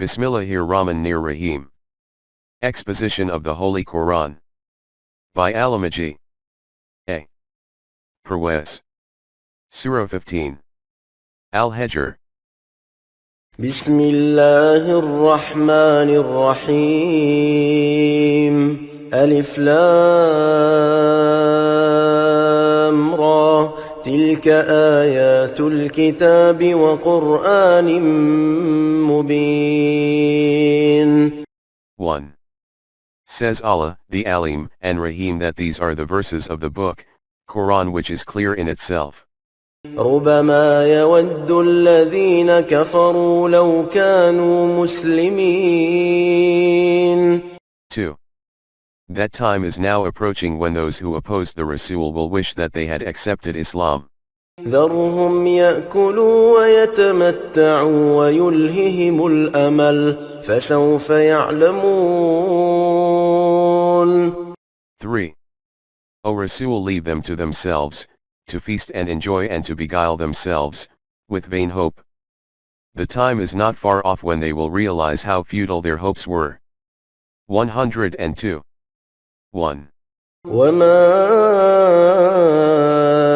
Bismillahir-Rahmanir-Rahim. Exposition of the Holy Quran. By Allama G.A Parwez. Sura 15. Al-Hijr. Bismillahir Rahmanir Rahim. Alif Lam Ra. تلك آيات الكتاب وقرآن مبين. 1. Says Allah, the Alim and Rahim, that these are the verses of the book, Quran, which is clear in itself. ربما يود الذين كفروا لو كانوا مسلمين. 2. That time is now approaching when those who opposed the Rasul will wish that they had accepted Islam. ذرهم يأكلوا ويتمتعوا ويلههم الأمل فسوف يعلمون. 3. O Rasul, leave them to themselves, to feast and enjoy and to beguile themselves, with vain hope. The time is not far off when they will realize how futile their hopes were. 102. 1. وما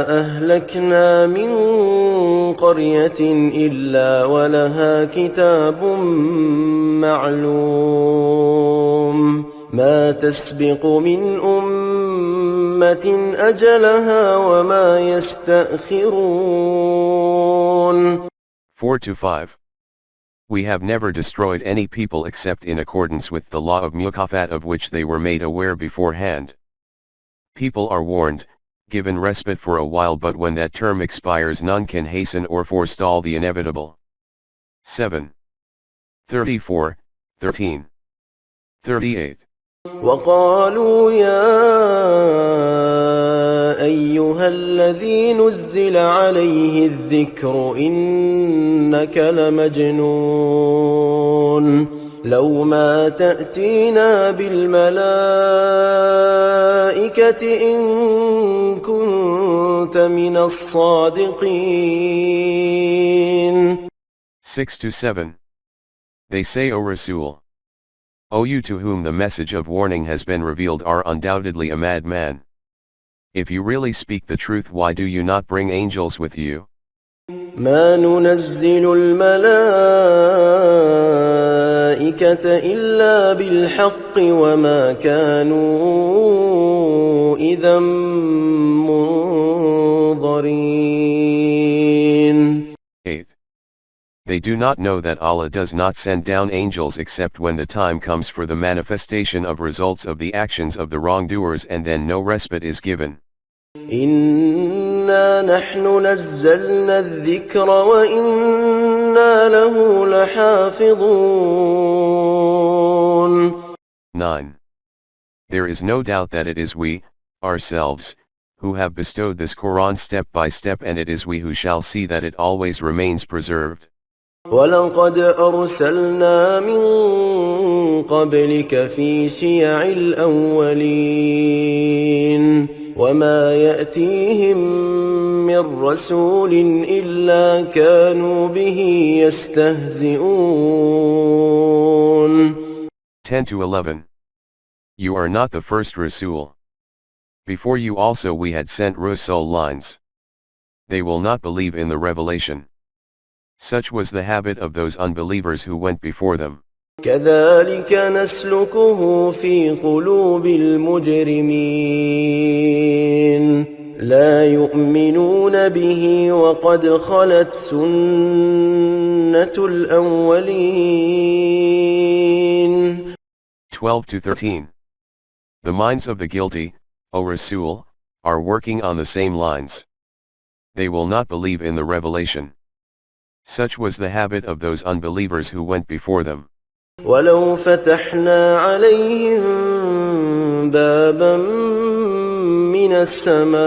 أهلكنا من قرية إلا ولها كتاب معلوم ما تسبق من أمة أجلها وما يستأخرون. 4-5. We have never destroyed any people except in accordance with the law of Mukafat, of which they were made aware beforehand. People are warned, given respite for a while, but when that term expires none can hasten or forestall the inevitable. 7. 34, 13. 38. وقالوا يا أيها الذي نزل عليه الذكر إنك لمجنون لو ما تأتينا بالملائكة إن كنت من الصادقين. 6-7. They say, O Rasul, O you to whom the message of warning has been revealed are undoubtedly a madman. If you really speak the truth, why do you not bring angels with you? ما ننزل الملائكة إلا بالحق وما كانوا إذا منظرين. 8. They do not know that Allah does not send down angels except when the time comes for the manifestation of results of the actions of the wrongdoers, and then no respite is given. إنا نحن نزلنا الذكر وإنا له لحافظون. 9. There is no doubt that it is we, ourselves, who have bestowed this Quran step by step, and it is we who shall see that it always remains preserved. ولقد أرسلنا من قبلك في شيع الأولين وما يأتيهم من رسول إلا كانوا به يستهزئون. 10-11. You are not the first Rasul. Before you also we had sent Rasul lines. They will not believe in the revelation. Such was the habit of those unbelievers who went before them. كذلك نسلكه في قلوب المجرمين لا يؤمنون به وقد خلت سنة الأولين. 12-13. The minds of the guilty, O Rasul, are working on the same lines. They will not believe in the revelation. Such was the habit of those unbelievers who went before them. ولو فتحنا عليهم بابا من السماء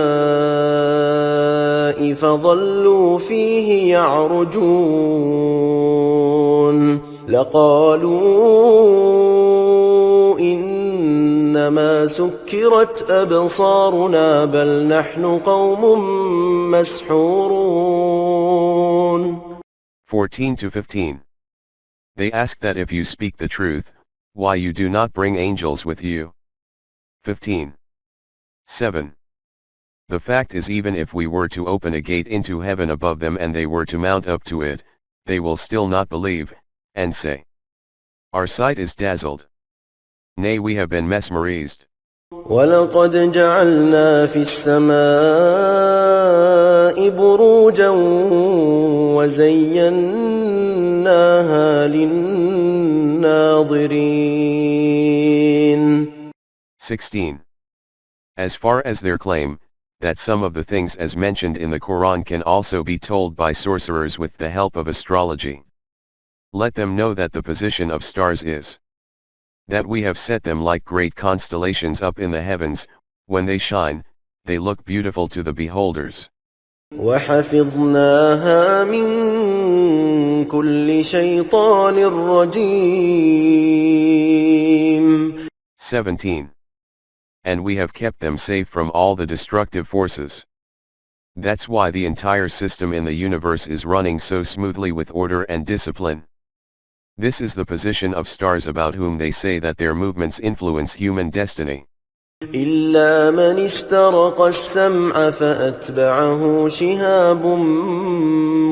فظلوا فيه يعرجون لقالوا إنما سكرت أبصارنا بل نحن قوم مسحورون. 14-15. They ask that if you speak the truth, why you do not bring angels with you. 15. 7. The fact is, even if we were to open a gate into heaven above them and they were to mount up to it, they will still not believe, and say, our sight is dazzled. Nay, we have been mesmerized. ولقد جعلنا في السماء بروجا وزيناها للناظرين. 16. As far as their claim, that some of the things as mentioned in the Quran can also be told by sorcerers with the help of astrology. Let them know that the position of stars is that we have set them like great constellations up in the heavens. When they shine, they look beautiful to the beholders. وحفظناها من كل شيطان رجيم. 17. And we have kept them safe from all the destructive forces. That's why the entire system in the universe is running so smoothly with order and discipline. This is the position of stars about whom they say that their movements influence human destiny. إلا من استرق السمع فأتبعه شهاب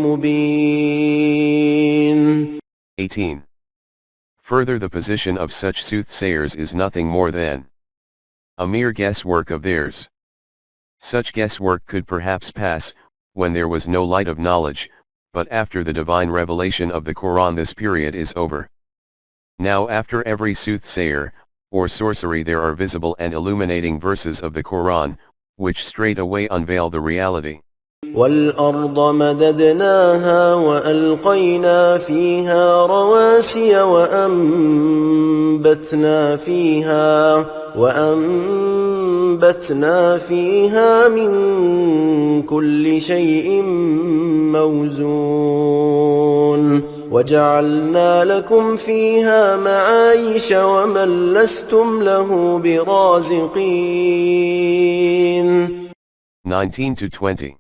مبين. 18. Further, the position of such soothsayers is nothing more than a mere guesswork of theirs. Such guesswork could perhaps pass, when there was no light of knowledge, but after the divine revelation of the Quran this period is over. Now after every soothsayer, or sorcery, there are visible and illuminating verses of the Quran, which straight away unveil the reality. والأرض مددناها وألقينا فيها رواسي وأنبتنا فيها من كل شيء موزون وجعلنا لكم فيها معايش ومن لستم له برازقين. 19-20.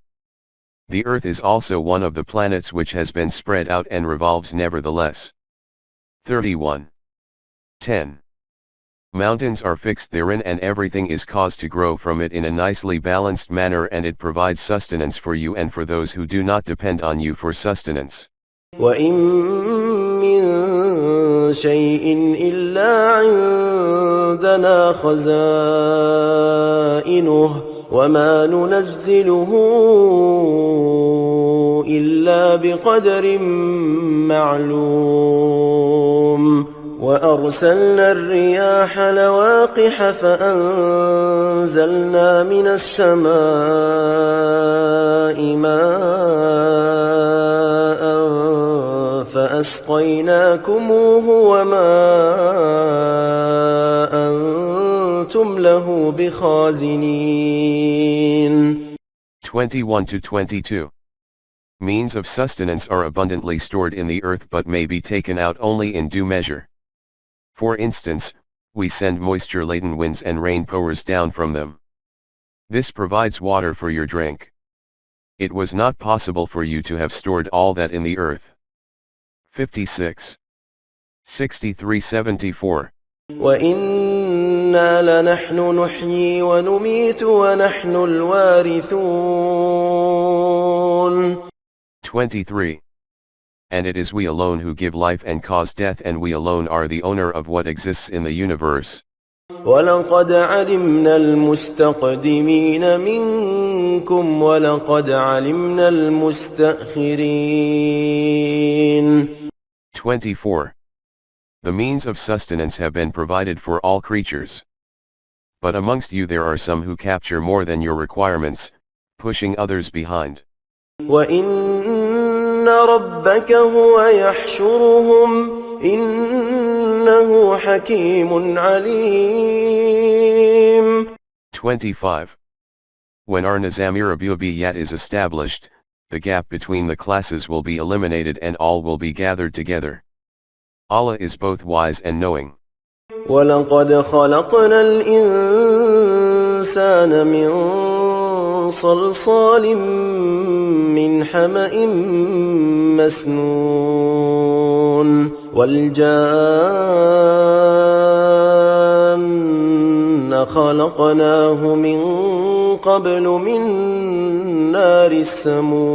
The earth is also one of the planets which has been spread out and revolves nevertheless. 31. 10. Mountains are fixed therein and everything is caused to grow from it in a nicely balanced manner, and it provides sustenance for you and for those who do not depend on you for sustenance. وَإِن مِّن شَيْءٍ إِلَّا عِندَنَا خَزَائِنُهُ وَمَا نُنَزِّلُهُ إِلَّا بِقَدَرٍ مَّعْلُومٍ وَأَرْسَلْنَا الرِّيَاحَ لَوَاقِحَ فَأَنزَلْنَا مِنَ السَّمَاءِ مَاءً فَأَسْقَيْنَاكُمُوهُ وَمَا أَنتُمْ لَهُ بِخَازِنِينَ. 21-22. Means of sustenance are abundantly stored in the earth but may be taken out only in due measure. For instance, we send moisture-laden winds and rain pours down from them. This provides water for your drink. It was not possible for you to have stored all that in the earth. 56. 63-74. وَإِنَّا لَنَحْنُ نُحْيِي وَنُمِيتُ وَنَحْنُ الْوَارِثُونَ. 23. And it is we alone who give life and cause death, and we alone are the owner of what exists in the universe. وَلَقَدْ عَلِمْنَا الْمُسْتَقْدِمِينَ مِنكُمْ وَلَقَدْ عَلِمْنَا الْمُسْتَأْخِرِينَ. 24. The means of sustenance have been provided for all creatures. But amongst you there are some who capture more than your requirements, pushing others behind. وَإِنَّ رَبَّكَ هُوَ يَحْشُرُهُمْ إِنَّهُ حَكِيمٌ عَلِيمٌ. 25. When our Nizam-e-Rububiyyat is established, the gap between the classes will be eliminated and all will be gathered together. Allah is both wise and knowing. وَلَقَدْ خَلَقْنَا الْإِنسَانَ مِنْ صَلْصَالٍ مِّنْ حَمَإٍ مَّسْنُونٍ والجان خلقناه من قبل من نار السموم.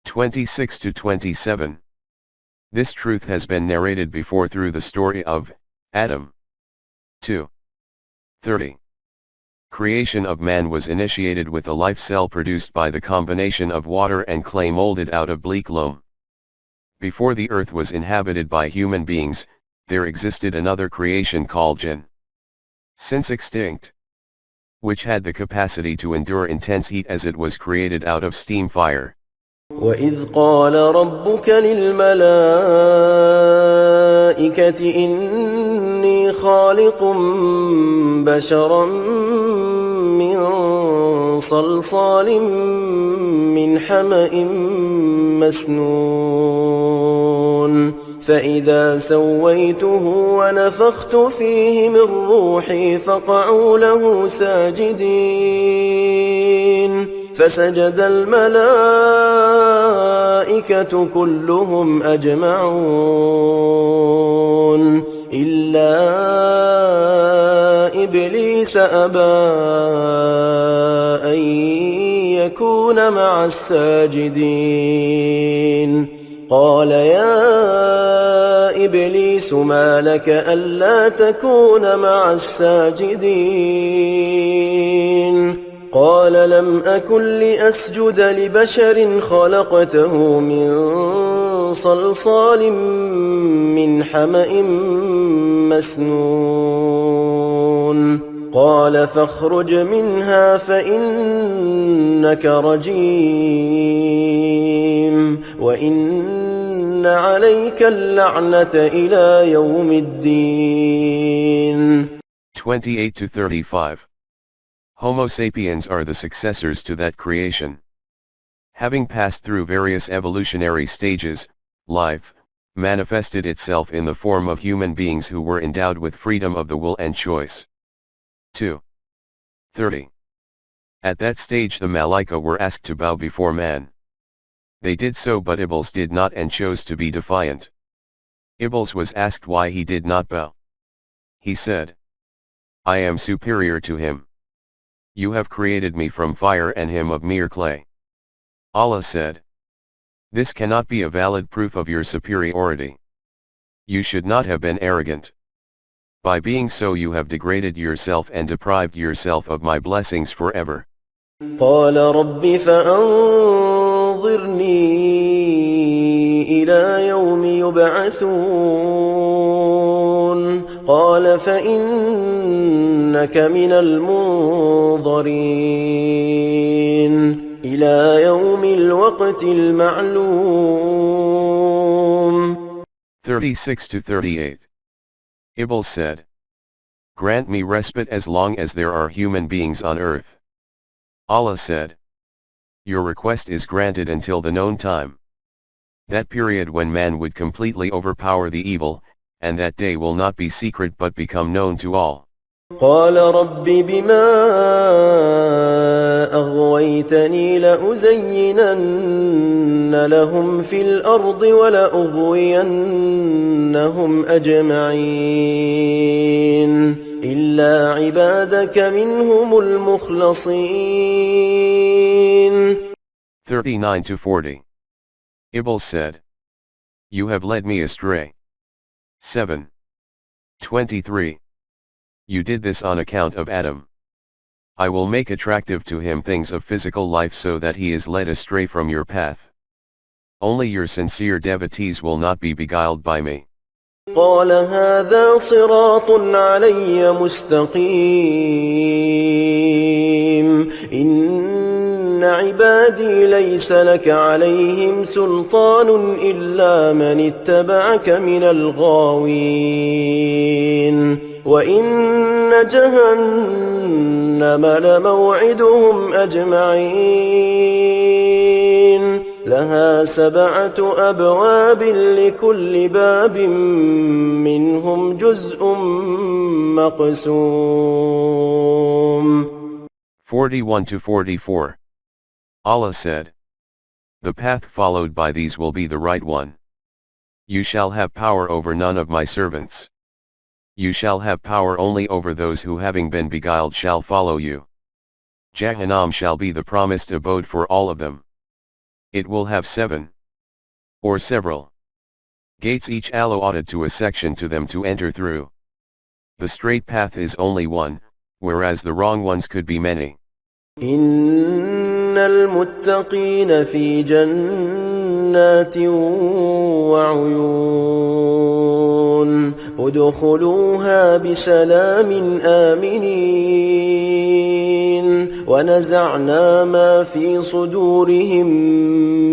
26 to 27. This truth has been narrated before through the story of Adam. 2. 30. Creation of man was initiated with a life cell produced by the combination of water and clay molded out of bleak loam. Before the earth was inhabited by human beings, there existed another creation called jinn, since extinct, which had the capacity to endure intense heat as it was created out of steam fire. وَإِذْ قَالَ رَبُّكَ لِلْمَلَائِكَةِ إِنِّي خَالِقٌ بَشَرًا مِّن صَلْصَالٍ مِّنْ حَمَإٍ مسنون فإذا سويته ونفخت فيه من روحي فقعوا له ساجدين فسجد الملائكة كلهم أجمعون إلا إبليس أبى أن يكون مع الساجدين قال يا إبليس ما لك ألا تكون مع الساجدين قال لم أكن لأسجد لبشر خلقته من صلصال من حمأ مسنون قال فاخرج منها فإنك رجيم وإن عليك اللعنة إلى يوم الدين. 28 to 35. Homo sapiens are the successors to that creation. Having passed through various evolutionary stages, life manifested itself in the form of human beings who were endowed with freedom of the will and choice. 2. 30. At that stage the Malaika were asked to bow before man. They did so, but Iblis did not and chose to be defiant. Iblis was asked why he did not bow. He said, I am superior to him. You have created me from fire and him of mere clay. Allah said, this cannot be a valid proof of your superiority. You should not have been arrogant. By being so you have degraded yourself and deprived yourself of my blessings forever. قال رب فأنظرني إلى يوم يبعثون قال فإنك من المنظرين إلى يوم الوقت المعلوم. 36 to 38. Iblis said, grant me respite as long as there are human beings on earth. Allah said, your request is granted until the known time. That period when man would completely overpower the evil, and that day will not be secret but become known to all. قال رب بما أغويتني لأزينن لهم في الأرض ولأغوينهم أجمعين إلا عبادك منهم المخلصين. 39 to 40. Iblis said, you have led me astray. 7. 23. You did this on account of Adam. I will make attractive to him things of physical life so that he is led astray from your path. Only your sincere devotees will not be beguiled by me. قال هذا صراط علي مستقيم إن عبادي ليس لك عليهم سلطان إلا من اتبعك من الغاوين وإن جهنم لموعدهم أجمعين لها 7 أبواب لكل باب منهم جزء مقسوم. 41 to 44. Allah said, the path followed by these will be the right one. You shall have power over none of my servants. You shall have power only over those who having been beguiled shall follow you. Jahannam shall be the promised abode for all of them. It will have 7 or several gates, each allotted to a section to them to enter through. The straight path is only one, whereas the wrong ones could be many. إن المتقين في جنات وعيون ادخلوها بسلام آمنين ونزعنا ما في صدورهم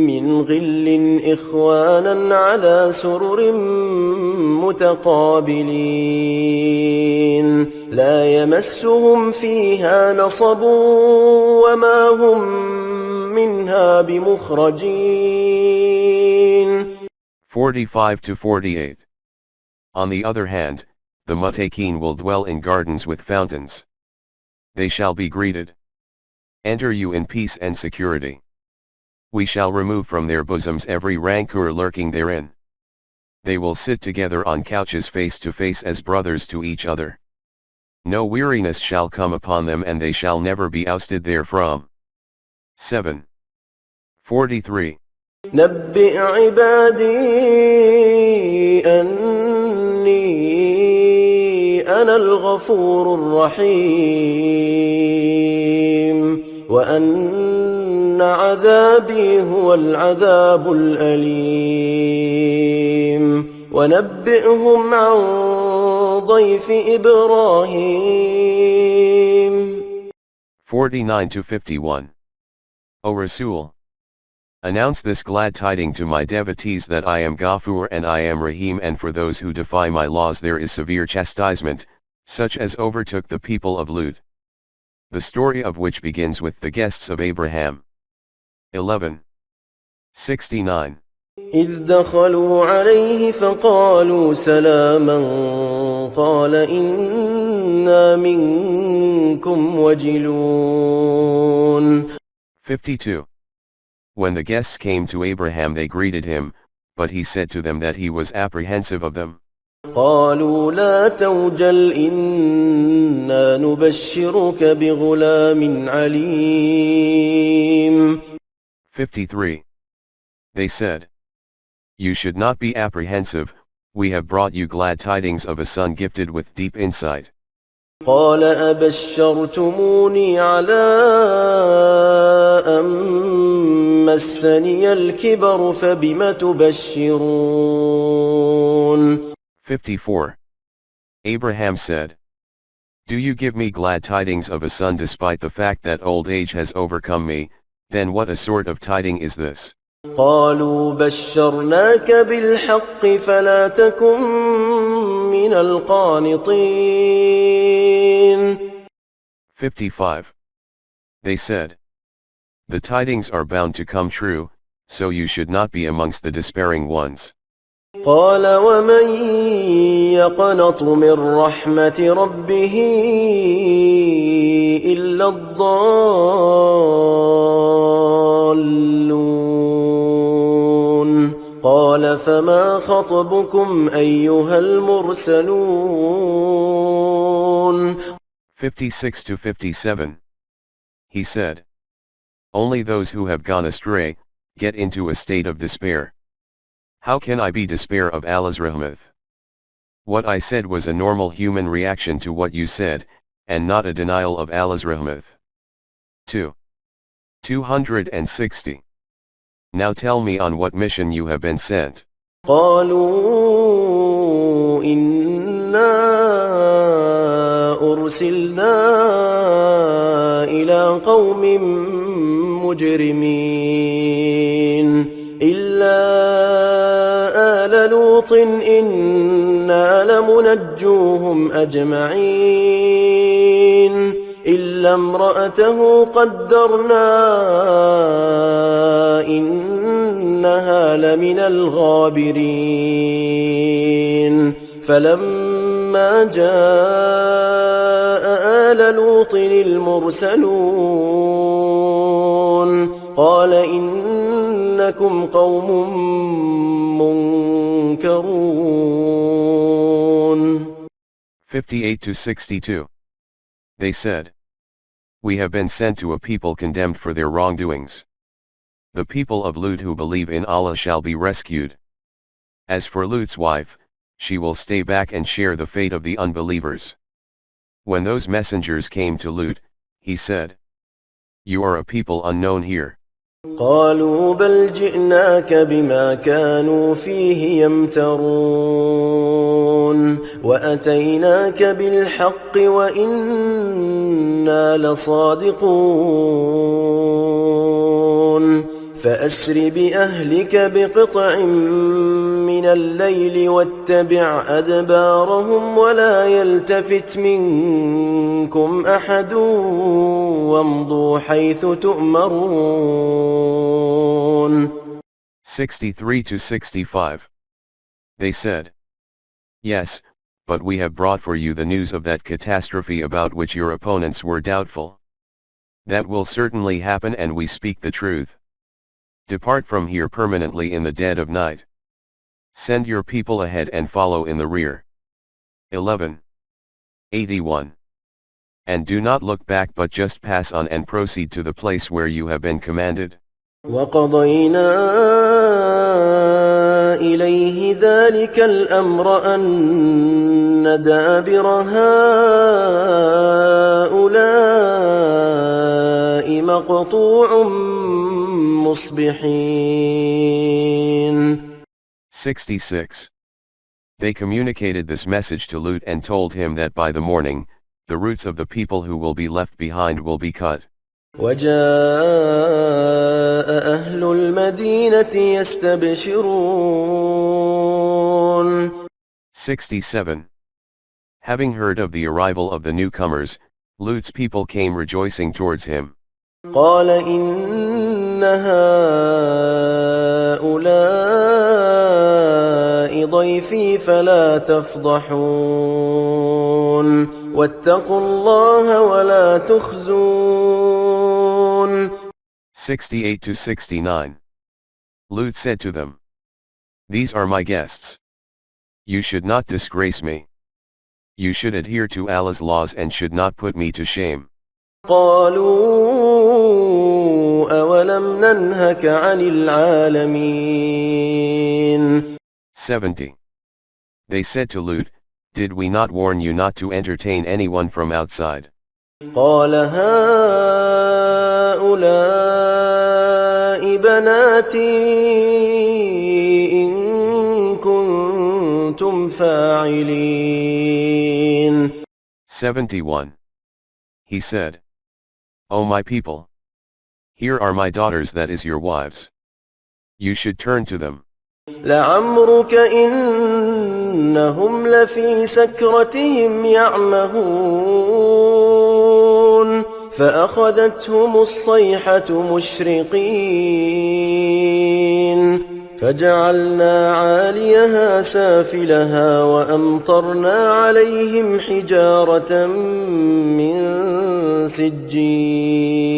من غل إخوانا على سرر متقابلين لا يمسهم فيها نصب وما هم منها بمخرجين. 45 to 48. On the other hand, the muttaqin will dwell in gardens with fountains. They shall be greeted. Enter you in peace and security. We shall remove from their bosoms every rancor lurking therein. They will sit together on couches face to face as brothers to each other. No weariness shall come upon them and they shall never be ousted therefrom. 7. 43. نبئ عبادي أني أنا الغفور الرحيم وأن عذابي هو العذاب الأليم ونبئهم عن ضيف إبراهيم. 49 to 51. O Rasul, announce this glad tiding to my devotees that I am Ghafur and I am Rahim, and for those who defy my laws there is severe chastisement, such as overtook the people of Lut. The story of which begins with the guests of Abraham. 11. 69. إذ دخلوا عليه فقالوا سلاما قال إنا منكم وجلون. 52. When the guests came to Abraham they greeted him, but he said to them that he was apprehensive of them. قالوا لا توجل إنا نبشرك بغلام عليم. 53. They said, you should not be apprehensive, we have brought you glad tidings of a son gifted with deep insight. قال أبشرتموني على أن مسني الكبر فبم تبشرون. 54. Abraham said, do you give me glad tidings of a son despite the fact that old age has overcome me, then what a sort of tiding is this? قالوا بشرناك بالحق فلا تكن من القانطين. 55. They said, the tidings are bound to come true, so you should not be amongst the despairing ones. قال ومن يقنط من رحمة ربه إلا الضالون. قال فما خطبكم أيها المرسلون. 56 to 57. He said, only those who have gone astray get into a state of despair. How can I be despair of Allah's rahmat? What I said was a normal human reaction to what you said, and not a denial of Allah's rahmat. 2. 260. Now tell me on what mission you have been sent. قالوا إنا أرسلنا إلى قوم مجرمين إلا آل لوط إنا لمنجوهم أجمعين إلا امرأته قدرنا إنها لمن الغابرين فلما جاء آل لوط المرسلون قال إنكم قوم ينكرون 58-62. They said, "We have been sent to a people condemned for their wrongdoings. The people of Lut who believe in Allah shall be rescued. As for Lut's wife, she will stay back and share the fate of the unbelievers." When those messengers came to Lut, he said, "You are a people unknown here." قالوا بل جئناك بما كانوا فيه يمترون وأتيناك بالحق وإنا لصادقون فأسر بأهلك بقطع من الليل واتبع أدبارهم ولا يلتفت منكم أحد وامضوا حيث تؤمرون 63-65. They said, "Yes, but we have brought for you the news of that catastrophe about which your opponents were doubtful. That will certainly happen and we speak the truth. Depart from here permanently in the dead of night. Send your people ahead and follow in the rear." 11:81. And do not look back but just pass on and proceed to the place where you have been commanded. وقضينا إليه ذلك الأمر أن دابر هؤلاء مقطوع مصبحين 66. They communicated this message to Lut and told him that by the morning, the roots of the people who will be left behind will be cut. وجاء أهل المدينة يستبشرون 67. Having heard of the arrival of the newcomers, Lut's people came rejoicing towards him. قال إن هؤلاء ضيفي فلا تفضحون واتقوا الله ولا تخزون 68-69. Lut said to them, "These are my guests. You should not disgrace me. You should adhere to Allah's laws and should not put me to shame." قالوا أولم ننهك عن العالمين 70. They said to Lut, "Did we not warn you not to entertain anyone from outside?" قال هؤلاء بناتي إن كنتم فاعلين 71. He said, "O my people, here are my daughters, that is your wives. You should turn to them." لعمرك إنهم لفي سكرتهم يعمهون فأخذتهم الصيحة مشرقين فجعلنا عاليها سافلها وأمطرنا عليهم حجارة من سجيل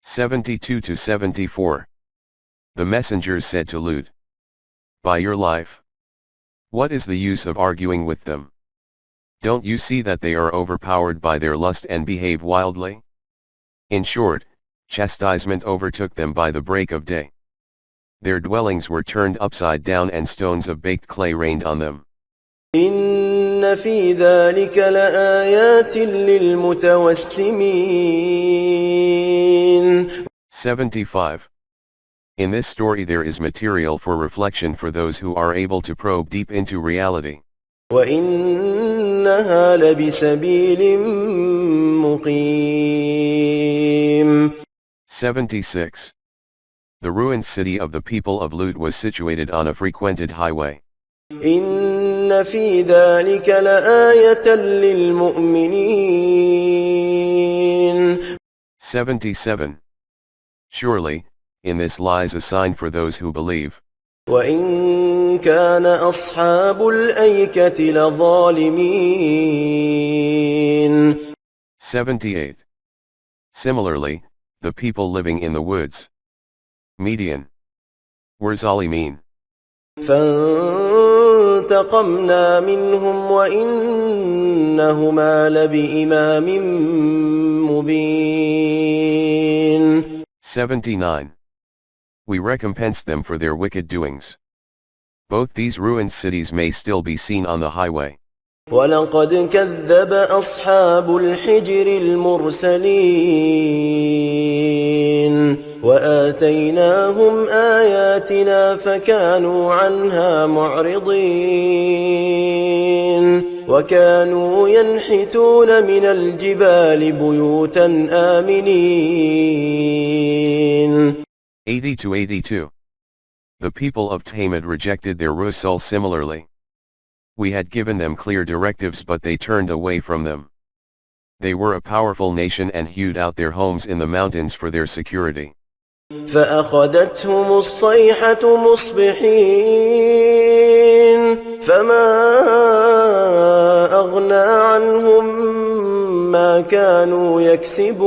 72-74. The messengers said to Lut, "By your life, what is the use of arguing with them? Don't you see that they are overpowered by their lust and behave wildly?" In short, chastisement overtook them by the break of day. Their dwellings were turned upside down and stones of baked clay rained on them. إن في ذلك لآيات للمتوسمين 75. In this story there is material for reflection for those who are able to probe deep into reality. وإنها لبسبيل مقيم 76. The ruined city of the people of Lut was situated on a frequented highway. إن في ذلك لآية للمؤمنين 77. Surely, in this lies a sign for those who believe. وإن كان أصحاب الأيكة لظالمين 78. Similarly, the people living in the woods, Median, were Zalimin. فانتقمنا منهم وإنهما لبإمام مبين. 79. We recompensed them for their wicked doings. Both these ruined cities may still be seen on the highway. ولقد كذب أصحاب الحجر المرسلين وآتيناهم آياتنا فكانوا عنها معرضين وكانوا ينحتون من الجبال بيوتا آمنين. 80-82. The people of Tamid rejected their Rusul similarly. We had given them clear directives but they turned away from them. They were a powerful nation and hewed out their homes in the mountains for their security. فأخذتهم الصيحة مصبحين فما أغنى عنهم ما كانوا يكسبون.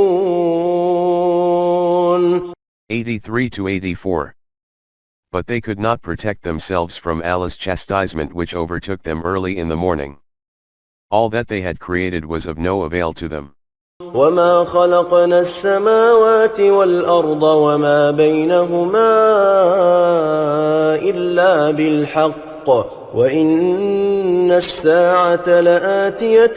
83-84. But they could not protect themselves from Allah's chastisement which overtook them early in the morning. All that they had created was of no avail to them. وما خلقنا السماوات والأرض وما بينهما إلا بالحق وإن الساعة لآتية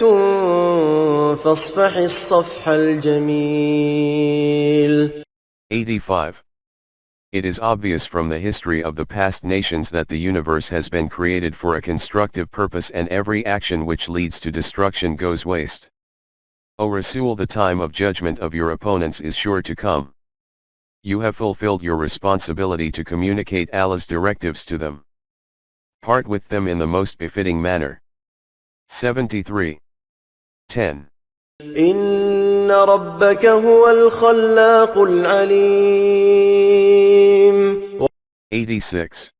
فاصفح الصفح الجميل. 85. It is obvious from the history of the past nations that the universe has been created for a constructive purpose and every action which leads to destruction goes waste. O Rasul, the time of judgment of your opponents is sure to come. You have fulfilled your responsibility to communicate Allah's directives to them. Part with them in the most befitting manner. 73. 10. إن ربك هو الخلاق العليم. 86.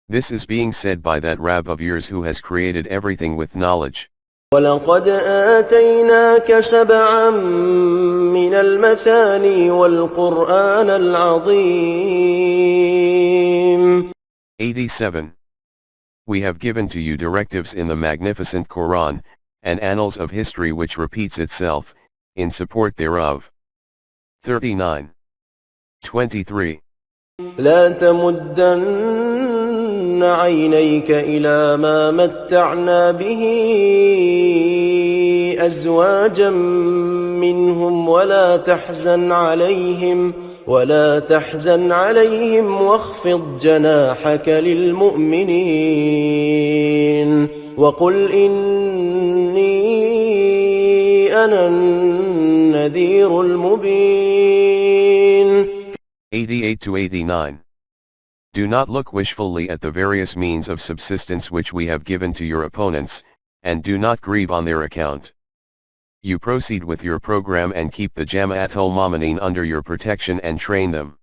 This is being said by that Rabb of yours who has created everything with knowledge. ولقد آتيناك سبعا من المثاني والقرآن العظيم. 87. We have given to you directives in the magnificent Quran, and annals of history which repeats itself, in support thereof. 39. 23. لا تمدن عينيك إلى ما متعنا به أزواجا منهم ولا تحزن عليهم واخفض جناحك للمؤمنين وقل إني أنا النذير المبين. 88-89. Do not look wishfully at the various means of subsistence which we have given to your opponents, and do not grieve on their account. You proceed with your program and keep the Jama'atul Mu'minin under your protection and train them.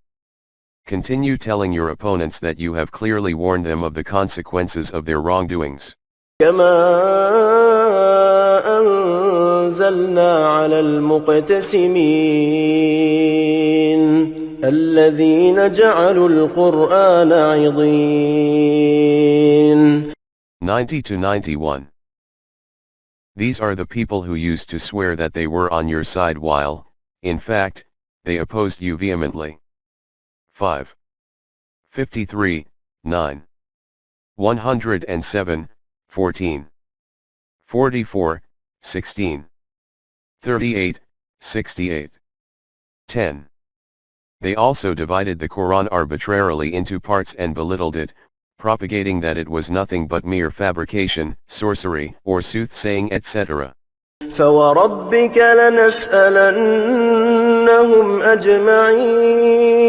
Continue telling your opponents that you have clearly warned them of the consequences of their wrongdoings. كما أنزلنا على المقتسمين الذين جعلوا القرآن عضين. 90-91. These are the people who used to swear that they were on your side while, in fact, they opposed you vehemently. 5. 53, 9. 107, 14. 44, 16. 38, 68. 10. They also divided the Quran arbitrarily into parts and belittled it, propagating that it was nothing but mere fabrication, sorcery, or soothsaying, etc. فوربك لنسألنهم أجمعين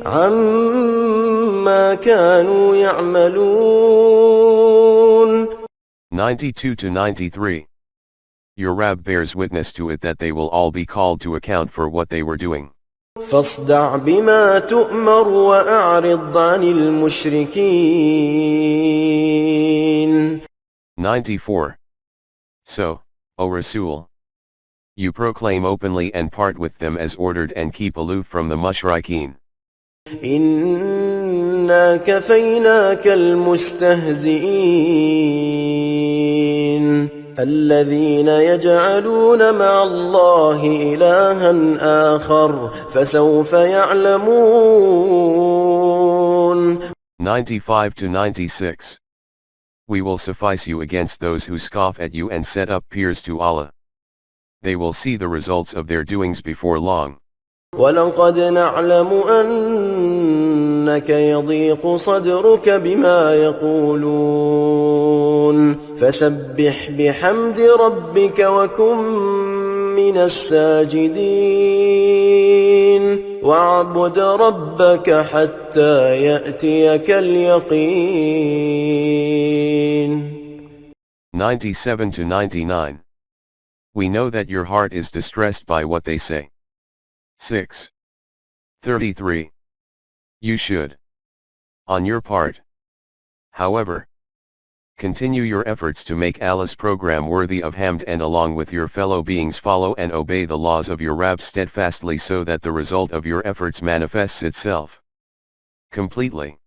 عما كانوا يعملون. 92-93. Your Rabb bears witness to it that they will all be called to account for what they were doing. فاصدع بما تؤمر وأعرض عن المشركين. 94. So, O Rasul, you proclaim openly and part with them as ordered and keep aloof from the mushrikeen. إن إنا كفيناك المستهزئين الذين يجعلون مع الله إلها آخر فسوف يعلمون. 95 to 96. We will suffice you against those who scoff at you and set up peers to Allah. They will see the results of their doings before long. ولقد نعلم أنك يضيق صدرك بما يقولون فسبح بحمد ربك وكن من الساجدين واعبد ربك حتى يأتيك اليقين. 97 to 99. We know that your heart is distressed by what they say. 6. 33. You should, on your part, however, continue your efforts to make Allah's program worthy of hamd and along with your fellow beings follow and obey the laws of your Rabb steadfastly so that the result of your efforts manifests itself completely.